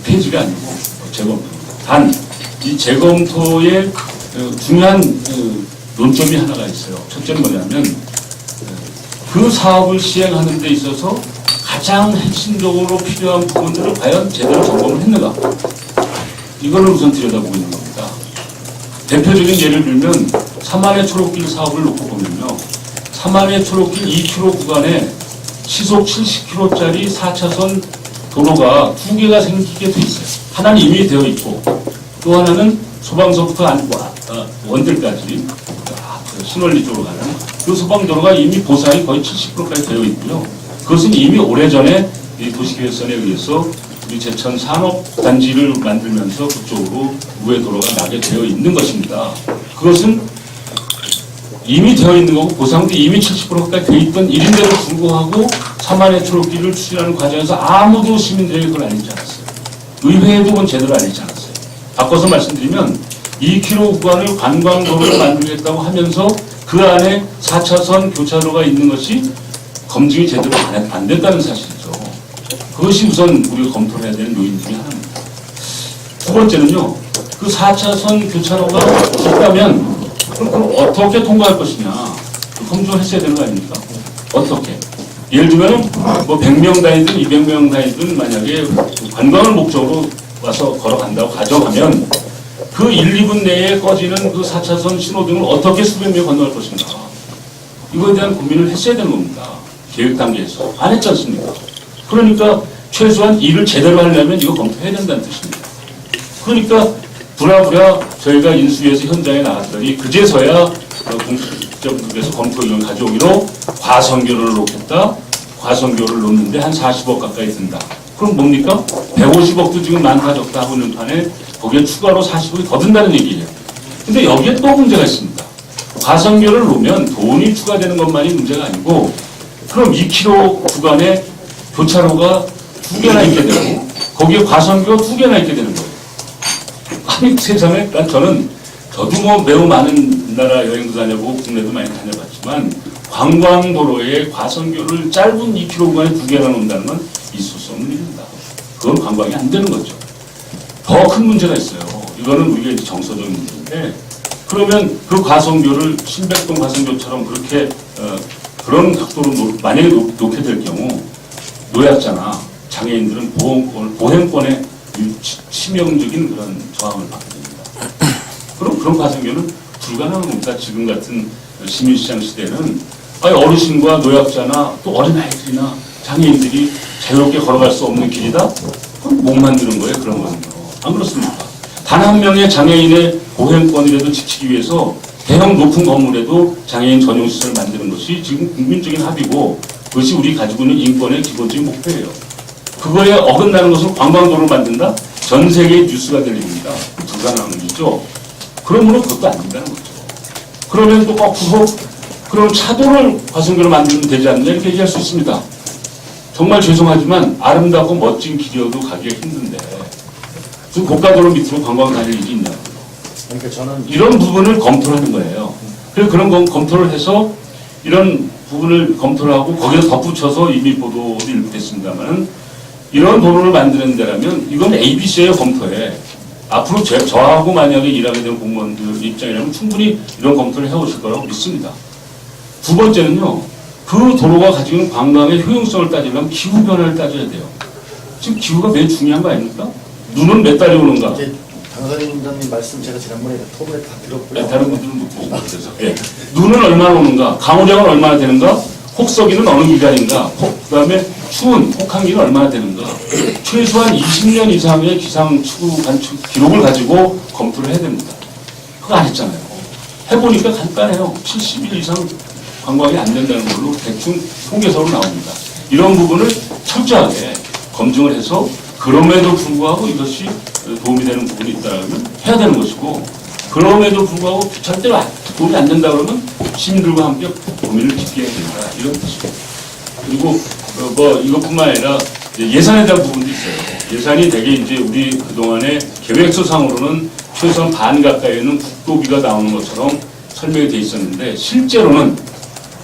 폐지가 아니고 재검토입니다. 단 이 재검토의 중요한 논점이 하나가 있어요. 첫째는 뭐냐면 그 사업을 시행하는 데 있어서 가장 핵심적으로 필요한 부분들을 과연 제대로 점검을 했는가 이거를 우선 들여다보고 있는 겁니다. 대표적인 예를 들면 삼만의 초록길 사업을 놓고 보면요. 삼만의 초록길 2km 구간에 시속 70km짜리 4차선 도로가 2개가 생기게 돼 있어요. 하나는 이미 되어 있고 또 하나는 소방서부터 원들까지 신월리 쪽으로 가는 그 소방도로가 이미 보상이 거의 70%까지 되어 있고요. 그것은 이미 오래전에 이 도시개혁선에 의해서 우리 제천 산업단지를 만들면서 그쪽으로 우회 도로가 나게 되어 있는 것입니다. 그것은 이미 되어 있는 거고 보상도 이미 70%까지 되어 있던 일인데도 불구하고 삼만의 초록길을 추진하는 과정에서 아무도 시민들에게 그걸 알리지 않았어요. 의회에도 그건 제대로 알리지 않았어요. 바꿔서 말씀드리면 2km 구간을 관광도로로 만들겠다고 하면서 그 안에 4차선 교차로가 있는 것이 검증이 제대로 안 됐다는 사실이죠. 그것이 우선 우리가 검토를 해야 되는 요인 중에 하나입니다. 두 번째는요. 그 4차선 교차로가 있다면 그럼 어떻게 통과할 것이냐. 검증했어야 되는 거 아닙니까? 어떻게? 예를 들면 뭐 100명 단위든 200명 단위든 만약에 관광을 목적으로 와서 걸어간다고 가져가면 그 1, 2분 내에 꺼지는 그 4차선 신호등을 어떻게 수백 명이 건너갈 것인가. 이거에 대한 고민을 했어야 되는 겁니다. 계획 단계에서. 안 했지 않습니까? 그러니까 최소한 일을 제대로 하려면 이거 검토해야 된다는 뜻입니다. 그러니까 부랴부랴 저희가 인수위에서 현장에 나갔더니 그제서야 공식적에서 검토 의견을 가져오기로 과선교를 놓겠다. 과선교를 놓는데 한 40억 가까이 든다. 그럼 뭡니까? 150억도 지금 많다 적다 하고 있는 판에 거기에 추가로 40억이 더 든다는 얘기예요. 근데 여기에 또 문제가 있습니다. 과선교를 놓으면 돈이 추가되는 것만이 문제가 아니고 그럼 2km 구간에 교차로가 2개나 있게 되고 거기에 과선교가 2개나 있게 되는 거예요. 아니 세상에 저도 뭐 매우 많은 나라 여행도 다녀보고 국내도 많이 다녀봤지만 관광도로에 과선교를 짧은 2km 구간에 2개나 놓는다는 건 있을 수 없는 일입니다. 그건 관광이 안 되는 거죠. 더 큰 문제가 있어요. 이거는 우리가 이제 정서적인 문제인데 그러면 그 과선교를 신백동 과선교처럼 그렇게 그런 각도로 만약에 놓게 될 경우 노약자나 장애인들은 보행권에 치명적인 그런 저항을 받게 됩니다. 그럼 그런 과선교는 불가능한 겁니다. 지금 같은 시민시장 시대는 어르신과 노약자나 또 어린아이들이나 장애인들이 자유롭게 걸어갈 수 없는 길이다? 그럼 못 만드는 거예요. 그런 거는요. 안 그렇습니까? 단 한 명의 장애인의 보행권이라도 지키기 위해서 대형 높은 건물에도 장애인 전용 시설을 만드는 것이 지금 국민적인 합의고 그것이 우리 가지고 있는 인권의 기본적인 목표예요. 그거에 어긋나는 것을 관광도로를 만든다? 전 세계의 뉴스가 될 일입니다. 불가능한 일이죠. 그러므로 그것도 안 된다는 거죠. 그러면 또 거꾸로 그럼 차도를 과승교로 만들면 되지 않느냐 이렇게 얘기할 수 있습니다. 정말 죄송하지만 아름답고 멋진 길이어도 가기가 힘든데 그 고가도로 밑으로 관광 다닐 일이 있냐. 그러니까 저는 이런 부분을 검토를 하는 거예요. 그래서 그런 건 검토를 해서 이런 부분을 검토를 하고 거기에 덧붙여서 이미 보도도 일부 됐습니다만 이런 도로를 만드는 데라면 이건 ABC의 검토에 앞으로 저하고 만약에 일하게 된 공무원들 입장이라면 충분히 이런 검토를 해오실 거라고 믿습니다. 두 번째는요. 그 도로가 가지고 있는 관광의 효용성을 따지려면 기후 변화를 따져야 돼요. 지금 기후가 매우 중요한 거 아닙니까? 눈은 몇 달이 오는가? 이제 당선인장님 말씀 제가 지난번에 토론에 다 들었고요. 네, 다른 분들은 못 보고 그래서 예. 눈은 얼마나 오는가? 강우량은 얼마나 되는가? 혹서기는 어느 기간인가? 그다음에 추운 혹한기는 얼마나 되는가? 최소한 20년 이상의 기상 추구 관측 기록을 가지고 검토를 해야 됩니다. 그거 안 했잖아요. 해보니까 간단해요. 70일 이상 관광이 안 된다는 걸로 대충 통계서로 나옵니다. 이런 부분을 철저하게 검증을 해서 그럼에도 불구하고 이것이 도움이 되는 부분이 있다면 해야 되는 것이고 그럼에도 불구하고 절대로 도움이 안 된다 그러면 시민들과 함께 고민을 깊게 해야 된다 이런 뜻입니다. 그리고 뭐 이것뿐만 아니라 예산에 대한 부분도 있어요. 예산이 되게 이제 우리 그동안의 계획서상으로는 최소한 반 가까이는 국도비가 나오는 것처럼 설명이 돼 있었는데 실제로는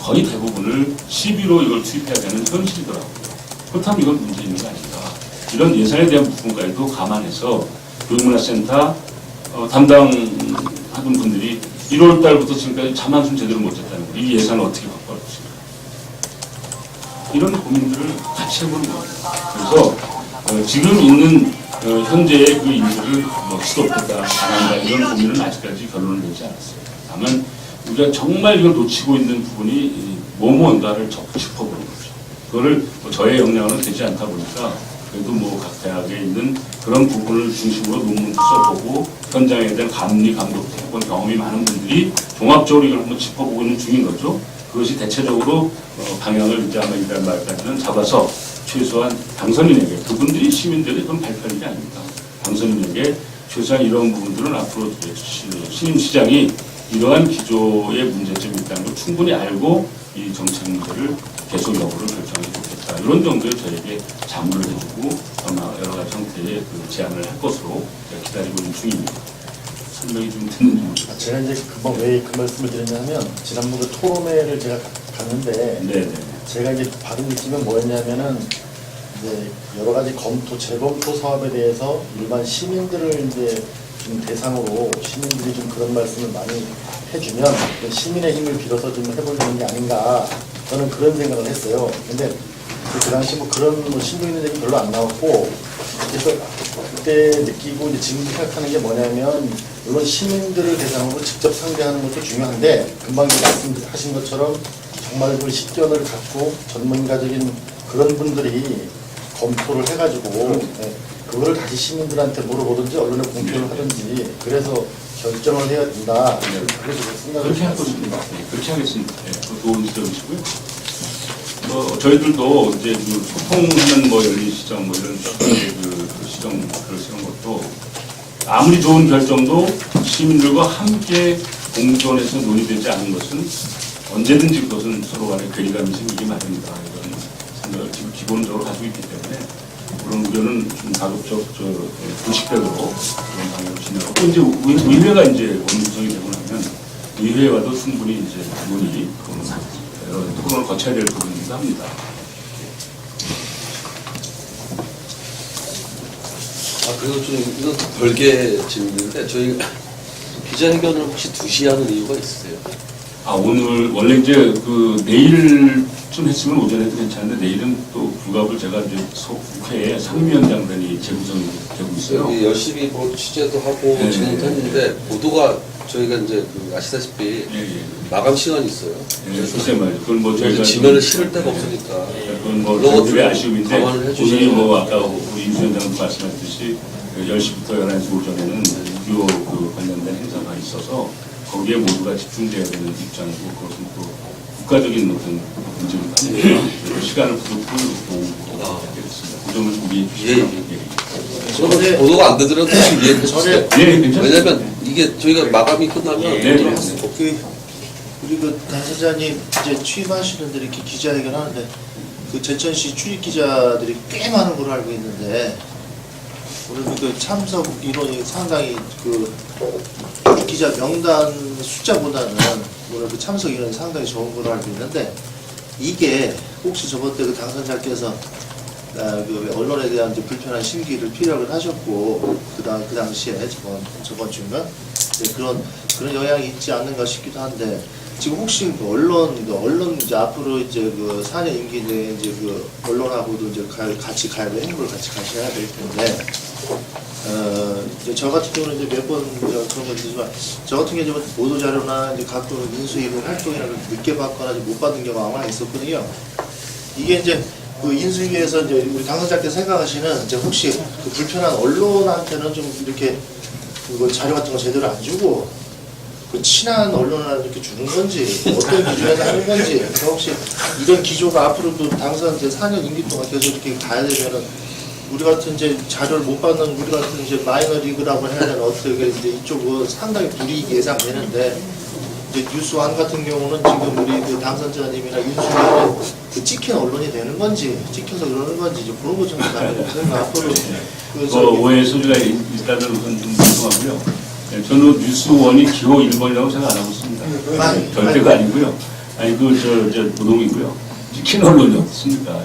거의 대부분을 시비로 이걸 투입해야 되는 현실이더라고요. 그렇다면 이건 문제 있는 거 아닌가. 이런 예산에 대한 부분까지도 감안해서 교육문화센터 담당하는 분들이 1월 달부터 지금까지 잠 한숨 제대로 못 잤다는 거예요. 이 예산을 어떻게 바꿔할 것인가. 이런 고민들을 같이 해보는 겁니다. 그래서 지금 있는 현재의 그 인수를 수도했다, 안 한다 이런 고민은 아직까지 결론은 되지 않았어요. 다만 우리가 정말 이걸 놓치고 있는 부분이 뭔가를 짚어보는 거죠. 그거를 저의 역량은 되지 않다 보니까 그래도 각 대학에 있는 그런 부분을 중심으로 논문도 써보고 현장에 대한 감리, 감독도 해본 경험이 많은 분들이 종합적으로 이걸 한번 짚어보고 있는 중인 거죠. 그것이 대체적으로 방향을 이제 아마 이달 말까지는 잡아서 최소한 당선인에게 그분들이 시민들에게 그건 발표할 일이 아닙니다. 당선인에게 최소한 이런 부분들은 앞으로 신임시장이 이러한 기조의 문제점이 있다는 걸 충분히 알고 이 정책 문제를 계속 여부를 결정해 주겠다. 이런 정도의 저에게 자문을 해주고 아마 여러 가지 형태의 그 제안을 할 것으로 기다리고 있는 중입니다. 설명이 좀 듣는지 모르겠습니다. 제가 이제 금방 왜 그 말씀을 드렸냐면 지난번 그 토론회를 제가 갔는데 네네. 제가 이제 받은 느낌은 뭐였냐면은 이제 여러 가지 재검토 사업에 대해서 일반 시민들을 이제 좀 대상으로 시민들이 좀 그런 말씀을 많이 해주면 시민의 힘을 빌어서 좀 해보려는 게 아닌가 저는 그런 생각을 했어요. 근데 그 당시 그런 신경 있는 얘기 별로 안 나왔고 그래서 그때 느끼고 이제 지금 생각하는 게 뭐냐면 물론 시민들을 대상으로 직접 상대하는 것도 중요한데 금방 말씀하신 것처럼 정말 그 식견을 갖고 전문가적인 그런 분들이 검토를 해가지고 그거를 다시 시민들한테 물어보든지 언론에 공표를 하든지 그래서 결정을 해야 된다. 그래서 생각을 그렇게 할 것입니다. 그렇게 하겠습니다. 그 좋은 지적이시고요. 저희들도 이제 그 소통하는 열린 시정 이런 그 시정 그런 것도 아무리 좋은 결정도 시민들과 함께 공존해서 논의되지 않은 것은 언제든지 그것은 서로 간에 괴리감이 생기기 마련이다. 이런 생각을 지금 기본적으로 가지고 있기 때문에 그런 우려는 좀 가급적 도식적으로 그런 방향으로 진행하고 이제 의회가 이제 원구성이 되고 나면 의회와도 충분히 이제 논의 토론을 거쳐야 될 부분이기도 합니다. 그리고 좀 이건 별개 질문인데 저희 기자회견을 혹시 2시에 하는 이유가 있으세요? 오늘 원래 이제 그 내일쯤 했으면 오전에 해도 괜찮은데 내일은 또 불가불 제가 이제 국회에 상임위원장단이 재구성이 되고 있어요. 여기 열심히 취재도 하고 네. 진행도 했는데 보도가 저희가 이제 아시다시피 마감 시간이 있어요. 글쎄 말이죠. 그건 저희가 지면을 실을 데가 없으니까. 그건 저희들의 아쉬움인데 오늘 아까 우리 임 위원장도 말씀하셨듯이 10시부터 11시 오전에는 주요 그 관련된 행사가 있어서 거기에 모두가 집중돼야 되는 입장이고 그것은 또 국가적인 어떤 문제를 가지고 시간을 부족을 보고 되겠습니다. 그 점을 우리해 주시면 저는 보도가 안 되더라도 혹시 이해해 주세요. 예, 괜찮습니다. 왜냐면 이게 저희가 마감이 끝나면 네, 네. 우리 그 당선자님 이제 취임하시는데 이렇게 기자회견 하는데 그 제천시 출입 기자들이 꽤 많은 걸로 알고 있는데 오늘 그 참석 인원이 상당히 그 기자 명단 숫자보다는 오늘 그 참석 인원이 상당히 적은 걸로 알고 있는데 이게 혹시 저번 때 그 당선자께서 그 언론에 대한 이제 불편한 심기를 피력을 하셨고 그 당시에 저번 주인가 그런 영향이 있지 않는가 싶기도 한데 지금 혹시 그 언론 이제 앞으로 이제 그 4년 임기 내에 이제 그 언론하고도 이제 같이 가야 될 행보를 같이 가셔야 될 텐데 이제 저 같은 경우는 이제 몇 번 그런 건 있지만 저 같은 경우는 보도 자료나 이제 가끔 인수위로 활동이나 늦게 받거나 못 받은 경우가 많이 있었거든요. 이게 이제 그 인수위에서 이제 우리 당선자께서 생각하시는 이제 혹시 그 불편한 언론한테는 좀 이렇게 그 자료 같은 거 제대로 안 주고 그 친한 언론을 이렇게 주는 건지 어떤 기준에서 하는 건지 그러니까 혹시 이런 기조가 앞으로도 당선 이제 4년 임기 동안 계속 이렇게 가야 되면은 우리 같은 이제 자료를 못 받는 우리 같은 이제 마이너 리그라고 해야 되나 어떻게 이제 이쪽은 상당히 불이익이 예상되는데 이제 뉴스완 같은 경우는 지금 우리 그 당선자님이나 윤수님은 그 찍힌 언론이 되는 건지 찍혀서 그러는 건지 이제 그런 것 좀 그러니까 앞으로 그 오해 소지가 있다는 것은 좀 죄송하고요. 저는 뉴스원이 기호 1번이라고 생각 안 하고 있습니다. 절대가 아니고요. 아니 저 노동이고요. 찍힌 언론이 없습니까?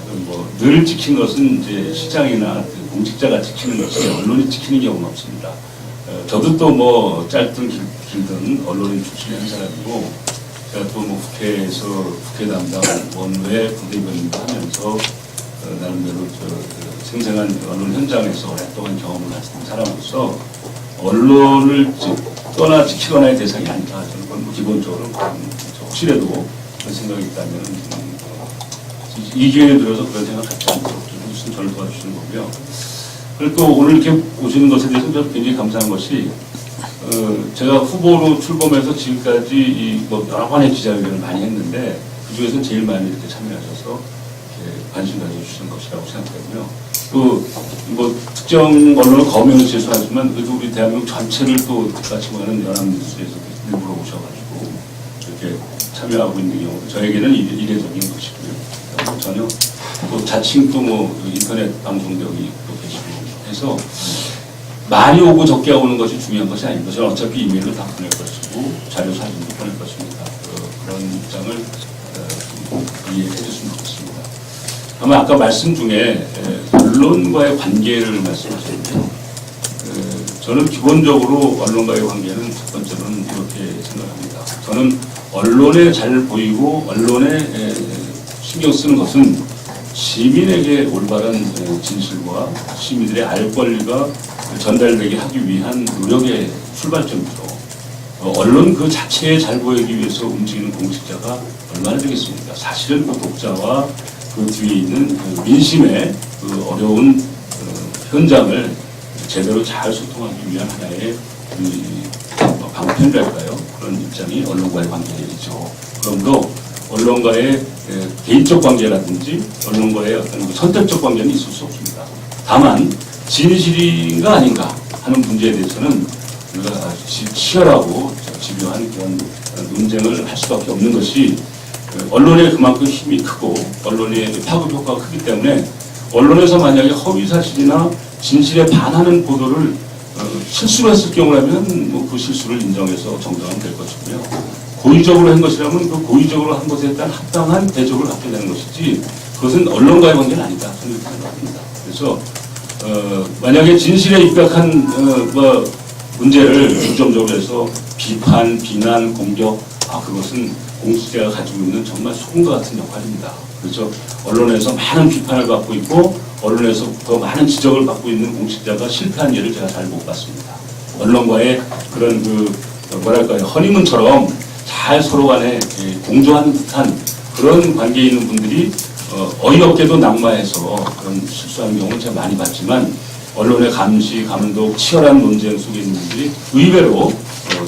늘 찍힌 것은 이제 시장이나 공직자가 찍히는 것이 언론이 찍히는 경우는 없습니다. 저도 또 뭐 짧든 길든 언론인 출신의 한 사람이고 제가 또 뭐 국회에서 국회 담당 원외 부대변인도 하면서 나름대로 생생한 언론 현장에서 오랫동안 경험을 가진 사람으로서 언론을 떠나 지키거나의 대상이 아니다. 저는 그건 기본적으로 혹시라도 그런 생각이 있다면 이 기회에 들어서 그런 생각 갖지 않도록 좀 저를 도와주시는 거고요. 그리고 또 오늘 이렇게 오시는 것에 대해서 저는 굉장히 감사한 것이 제가 후보로 출범해서 지금까지 뭐 여러 번의 기자회견을 많이 했는데 그 중에서 제일 많이 이렇게 참여하셔서 이렇게 관심 가져주시는 것이라고 생각하고요. 또 뭐 특정 언론을 거명을 제소하지만 그래도 우리 대한민국 전체를 또 같이 보는 연합뉴스에서 일부러 오셔가지고 이렇게 참여하고 있는 경우 저에게는 이례적인 것이고요. 전혀 또 자칭 또 뭐 인터넷 방송국이 또 계시고 해서 많이 오고 적게 오는 것이 중요한 것이 아닙니다. 저는 어차피 이메일로 다 보낼 것이고 자료 사진도 보낼 것입니다. 그런 입장을 이해해 줬으면 좋겠습니다. 아마 아까 말씀 중에 언론과의 관계를 말씀하셨는데요. 저는 기본적으로 언론과의 관계는 첫 번째로는 이렇게 생각합니다. 저는 언론에 잘 보이고 언론에 신경 쓰는 것은 시민에게 올바른 진실과 시민들의 알 권리가 전달되게 하기 위한 노력의 출발점이죠. 언론 그 자체에 잘 보이기 위해서 움직이는 공직자가 얼마나 되겠습니까? 사실은 그 독자와 그 뒤에 있는 그 민심의 그 어려운 현장을 제대로 잘 소통하기 위한 하나의 방편이랄까요? 그런 입장이 언론과의 관계이죠. 그러므로 언론과의 개인적 관계라든지 언론과의 어떤 선택적 관계는 있을 수 없습니다. 다만 진실인가 아닌가 하는 문제에 대해서는 우리가 치열하고 집요한 그런 논쟁을 할 수밖에 없는 것이 언론에 그만큼 힘이 크고 언론의 파급 효과가 크기 때문에 언론에서 만약에 허위 사실이나 진실에 반하는 보도를 실수로 했을 경우라면 뭐 그 실수를 인정해서 정당하면 될 것이고요. 고의적으로 한 것이라면 그 고의적으로 한 것에 대한 합당한 대접을 받게 되는 것이지 그것은 언론과의 관계는 아니다. 저는 그렇게 생각합니다. 그래서 만약에 진실에 입각한 문제를 중점적으로 해서 비판, 비난, 공격 그것은 공직자가 가지고 있는 정말 소금과 같은 역할입니다. 그래서 언론에서 많은 비판을 받고 있고 언론에서부터 많은 지적을 받고 있는 공직자가 실패한 예를 제가 잘 못 봤습니다. 언론과의 그런 뭐랄까요 허니문처럼 잘 서로 간에 공조하는 듯한 그런 관계에 있는 분들이 어이없게도 낙마해서 그런 실수하는 경우는 제가 많이 봤지만 언론의 감시, 감독, 치열한 논쟁 속에 있는 분들이 의외로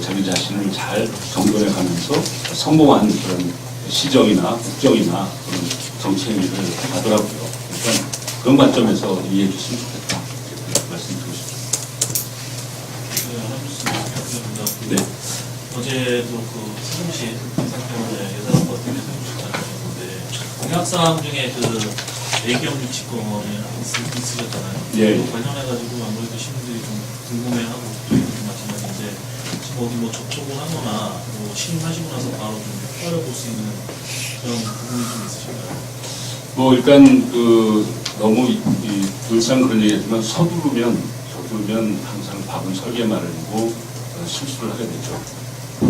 자기 자신을 잘 정돈해 가면서 성공한 그런 시정이나 국정이나 그런 정치 행위를 하더라고요. 그러니까 그런 관점에서 이해해 주시면 좋겠다. 이렇게 말씀드리고 싶습니다. 네. 어제도 그 세종시 상태원의 예산법 때문에 세종시가 하셨는데 공약사항 중에 그 대기업 유치권이 있으셨잖아요. 예. 관련해가지고 아무래도 시민들이 좀 궁금해하고 마찬가지인데 지금 어디 뭐 접촉을 하거나 뭐 시행하시고 나서 바로 좀 효과를 볼 수 있는 그런 부분이 좀 있으신가요? 뭐 일단 너무 늘상 그런 얘기지만 서두르면 항상 밥은 설계만 하고 실수를 하게 되죠.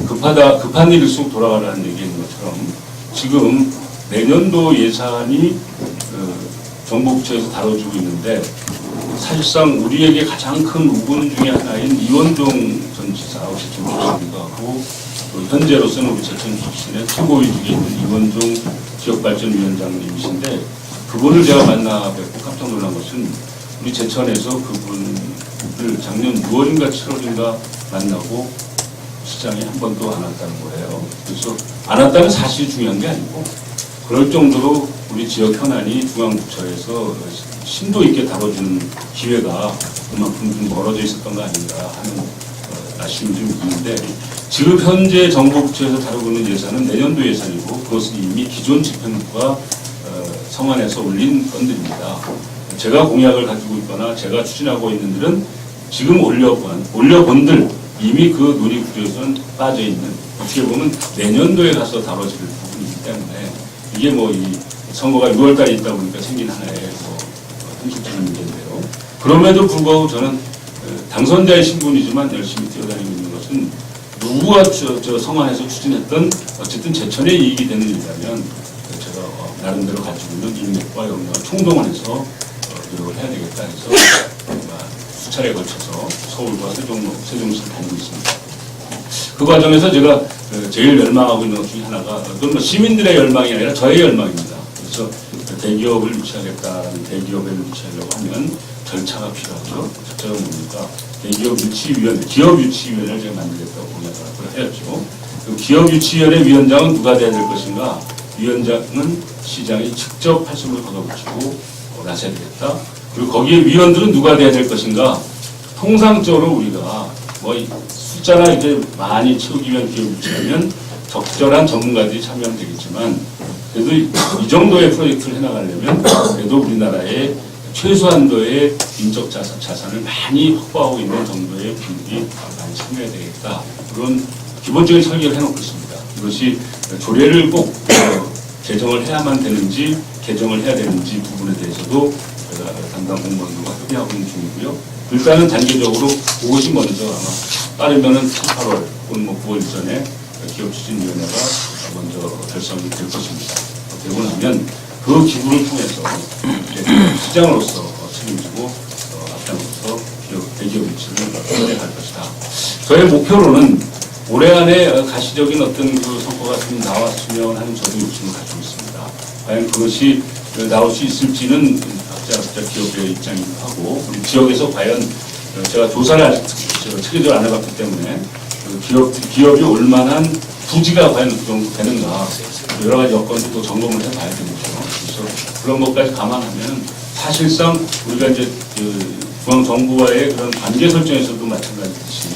급한 일일수록 돌아가라는 얘기 있는 것처럼 지금 내년도 예산이 정부부처에서 다뤄지고 있는데 사실상 우리에게 가장 큰 우군 중에 하나인 이원종 전 지사하고 제천시장이기도 하고 현재로서는 우리 제천 출신의 최고위 중에 있는 이원종 지역발전위원장님이신데 그분을 제가 만나 뵙고 깜짝 놀란 것은 우리 제천에서 그분을 작년 6월인가 7월인가 만나고 시장에 한 번도 안 왔다는 거예요. 그래서 안 왔다는 사실이 중요한 게 아니고 그럴 정도로 우리 지역 현안이 중앙부처에서 심도 있게 다뤄주는 기회가 그만큼 좀 멀어져 있었던 거 아닌가 하는 아쉬움이 좀 있는데 지금 현재 정부부처에서 다루고 있는 예산은 내년도 예산이고 그것은 이미 기존 집행부가 성안에서 올린 건들입니다. 제가 공약을 가지고 있거나 제가 추진하고 있는 들은 지금 올려본들 이미 그 논의 구조에서는 빠져 있는 어떻게 보면 내년도에 가서 다뤄질 부분이기 때문에 이게 뭐 이 선거가 6월달에 있다 보니까 생긴 하나의 현실적인 문제인데요. 그럼에도 불구하고 저는 당선자의 신분이지만 열심히 뛰어다니고 있는 것은 누구가 저 성안에서 추진했던 어쨌든 제천의 이익이 되는 일이라면 제가 나름대로 가지고 있는 인맥과 역량을 총동원해서 노력을 해야 되겠다 해서 수차례에 걸쳐서 서울과 세종시를 다니고 있습니다. 그 과정에서 제가 제일 열망하고 있는 것 중에 하나가 그건 뭐 시민들의 열망이 아니라 저의 열망입니다. 그래서 대기업을 유치하겠다는 대기업을 유치하려고 하면 절차가 필요하죠. 절차가 뭡니까? 대기업 유치위원회, 기업 유치위원회를 제가 만들겠다고 공약을 하였죠. 그 기업 유치위원회 위원장은 누가 돼야 될 것인가? 위원장은 시장이 직접 팔심을 걷어붙이고 나서야 되겠다. 그리고 거기에 위원들은 누가 돼야 될 것인가? 통상적으로 우리가 뭐 숫자나 이렇게 많이 채우기 위한 기업 유치하면 적절한 전문가들이 참여하면 되겠지만 그래도 이 정도의 프로젝트를 해나가려면 그래도 우리나라의 최소한도의 인적 자산을 많이 확보하고 있는 정도의 분들이 많이 참여해야 되겠다. 그런 기본적인 설계를 해놓고 있습니다. 이것이 조례를 꼭 개정을 해야만 되는지 개정을 해야 되는지 부분에 대해서도 제가 담당 공무원들과 협의하고 있는 중이고요. 일단은 단계적으로 그것이 먼저 아마 빠르면은 7, 8월 혹은 뭐 9월 이전에 기업추진위원회가 먼저 결성이 될 것입니다. 되고 나면 그 기구를 통해서 시장으로서 책임지고 앞장서서 대기업 유치를 진행할 것이다. 저의 목표로는 올해 안에 가시적인 어떤 그 성과가 좀 나왔으면 하는 저도 욕심을 가지고 있습니다. 과연 그것이 나올 수 있을지는 각자 기업의 입장이기도 하고 우리 지역에서 과연 제가 조사를 아직 체계적으로 안 해봤기 때문에 기업이 올만한 부지가 과연 그 정도 되는가 여러 가지 여건도 또 점검을 해봐야 되겠죠. 그래서 그런 것까지 감안하면 사실상 우리가 이제 중앙정부와의 그런 관계 설정에서도 마찬가지듯이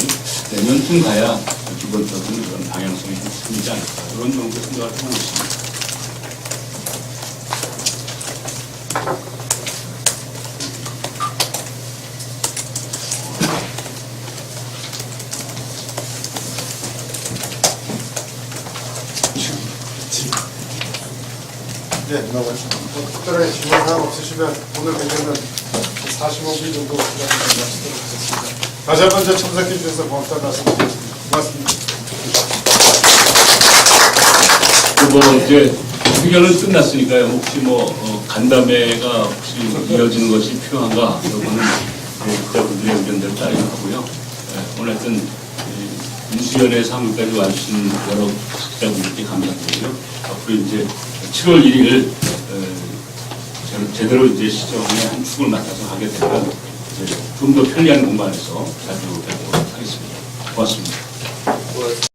내년쯤 가야 기본적인 그런 방향성이 좀 생기지 않을까 그런 정도 생각을 해보고 있습니다. 네, 특별하게 질문 사항 없으시면 오늘 회견은 45분 정도 마치도록 하겠습니다. 다시 한번 참석해 주셔서 고맙다는 말씀드리겠습니다. 고맙습니다. 뭐 이제 회견은 끝났으니까요. 혹시 간담회가 혹시 이어지는 것이 필요한가? 여러분은 기자분들의 의견대로 따르하고요. 오늘 하여튼 인수위원회 사무까지 와주신 여러 기자분들께 감사드리고요. 앞으로 이제 7월 1일 제대로 이제 시정의 한 축을 맡아서 하게 되면 좀 더 편리한 공간에서 자주 뵙도록 하겠습니다. 고맙습니다.